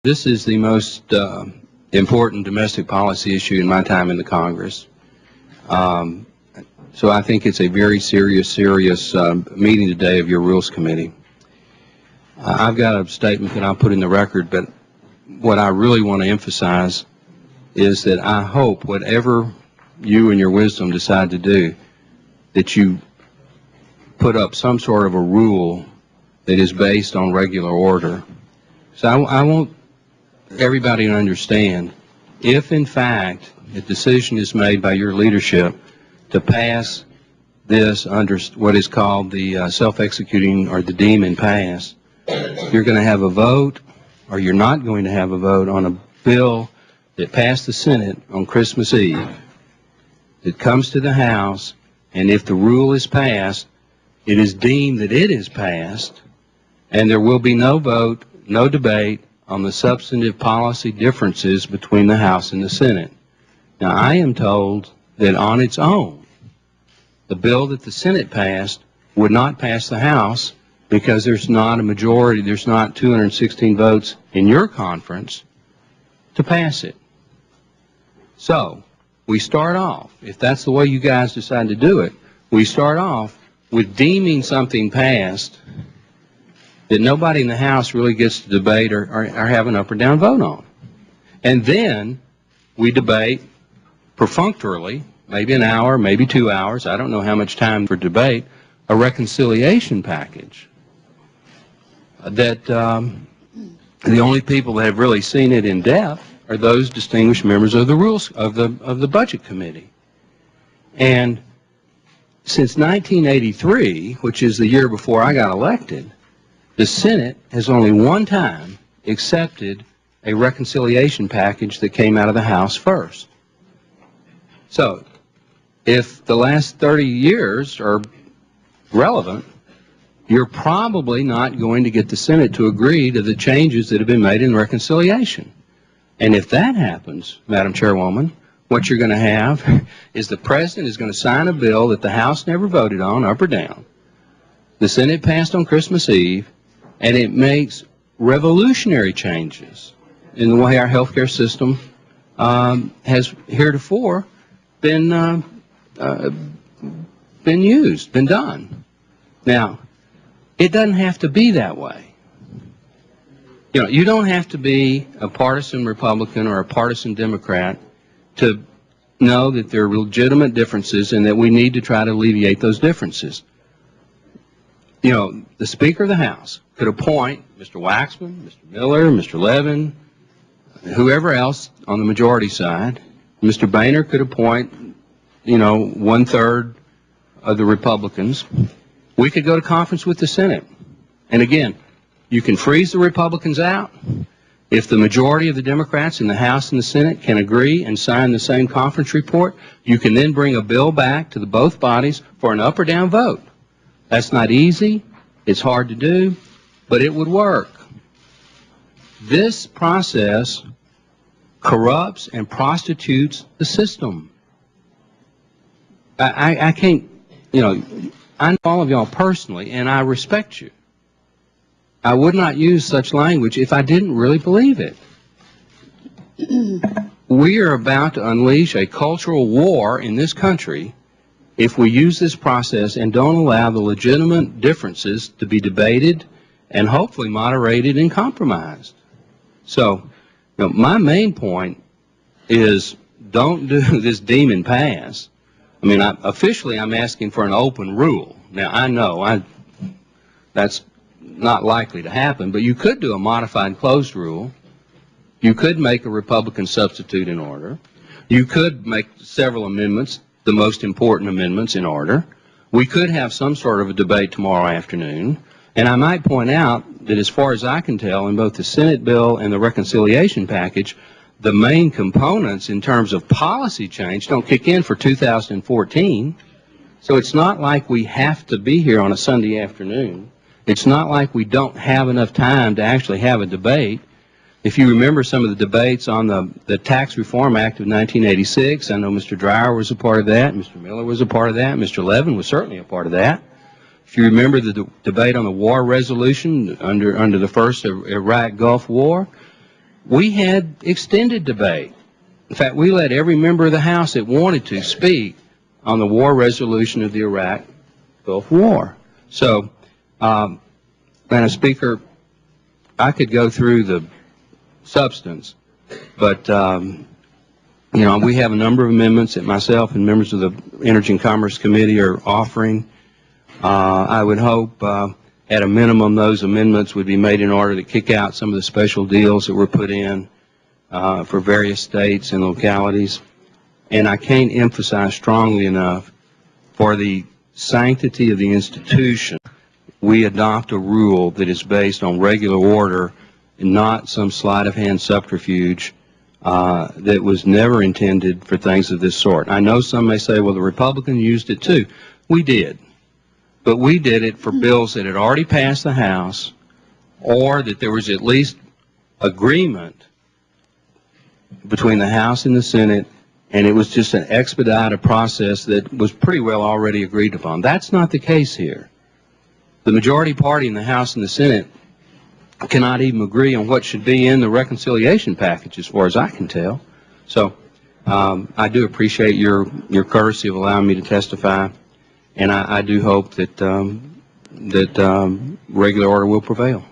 This is the most important domestic policy issue in my time in the Congress. So I think it's a very serious meeting today of your Rules Committee. I've got a statement that I'll put in the record, but what I really want to emphasize is that I hope whatever you and your wisdom decide to do, that you put up some sort of a rule that is based on regular order. So I want everybody to understand, if in fact a decision is made by your leadership to pass this under what is called the self-executing or the demon pass, you're going to have a vote, or you're not going to have a vote on a bill that passed the Senate on Christmas Eve. It comes to the House, and if the rule is passed, it is deemed that it is passed, and there will be no vote, no debate on the substantive policy differences between the House and the Senate. Now, I am told that on its own, the bill that the Senate passed would not pass the House because there's not a majority, there's not 216 votes in your conference to pass it. So, we start off, if that's the way you guys decide to do it, we start off with deeming something passed that nobody in the House really gets to debate or have an up or down vote on. And then we debate perfunctorily, maybe an hour, maybe 2 hours, I don't know how much time for debate, a reconciliation package that the only people that have really seen it in depth are those distinguished members of the rules of the Budget Committee. And since 1983, which is the year before I got elected, the Senate has only one time accepted a reconciliation package that came out of the House first. So, if the last 30 years are relevant, you're probably not going to get the Senate to agree to the changes that have been made in reconciliation. And if that happens, Madam Chairwoman, what you're going to have is the President is going to sign a bill that the House never voted on, up or down. The Senate passed on Christmas Eve, and it makes revolutionary changes in the way our healthcare system has heretofore been done. Now, it doesn't have to be that way. You know, you don't have to be a partisan Republican or a partisan Democrat to know that there are legitimate differences and that we need to try to alleviate those differences. You know, the Speaker of the House could appoint Mr. Waxman, Mr. Miller, Mr. Levin, whoever else on the majority side. Mr. Boehner could appoint, you know, 1/3 of the Republicans. We could go to conference with the Senate. And again, you can freeze the Republicans out. If the majority of the Democrats in the House and the Senate can agree and sign the same conference report, you can then bring a bill back to the both bodies for an up or down vote. That's not easy. It's hard to do, but it would work. This process corrupts and prostitutes the system. I can't, you know, I know all of y'all personally, and I respect you. I would not use such language if I didn't really believe it. We are about to unleash a cultural war in this country if we use this process and don't allow the legitimate differences to be debated and hopefully moderated and compromised. So, you know, my main point is don't do this demon pass. I mean, officially I'm asking for an open rule. Now, I know that's not likely to happen, but you could do a modified closed rule. You could make a Republican substitute in order. You could make several amendments, the most important amendments, in order. We could have some sort of a debate tomorrow afternoon. And I might point out that as far as I can tell, in both the Senate bill and the reconciliation package, the main components in terms of policy change don't kick in for 2014. So it's not like we have to be here on a Sunday afternoon. It's not like we don't have enough time to actually have a debate. If you remember some of the debates on the Tax Reform Act of 1986, I know Mr. Dreyer was a part of that, Mr. Miller was a part of that, Mr. Levin was certainly a part of that. If you remember the debate on the war resolution under the first Iraq Gulf War, We had extended debate. In fact, we let every member of the House that wanted to speak on the war resolution of the Iraq Gulf War. So, Madam Speaker, I could go through the substance, but you know, we have a number of amendments that myself and members of the Energy and Commerce Committee are offering. I would hope at a minimum those amendments would be made in order to kick out some of the special deals that were put in for various states and localities. And I can't emphasize strongly enough, for the sanctity of the institution, we adopt a rule that is based on regular order and not some sleight of hand subterfuge that was never intended for things of this sort. I know some may say, well, the Republicans used it too. We did. But we did it for bills that had already passed the House, or that there was at least agreement between the House and the Senate, and it was just an expedited process that was pretty well already agreed upon. That's not the case here. The majority party in the House and the Senate cannot even agree on what should be in the reconciliation package, as far as I can tell. So I do appreciate your courtesy of allowing me to testify, and I do hope that regular order will prevail.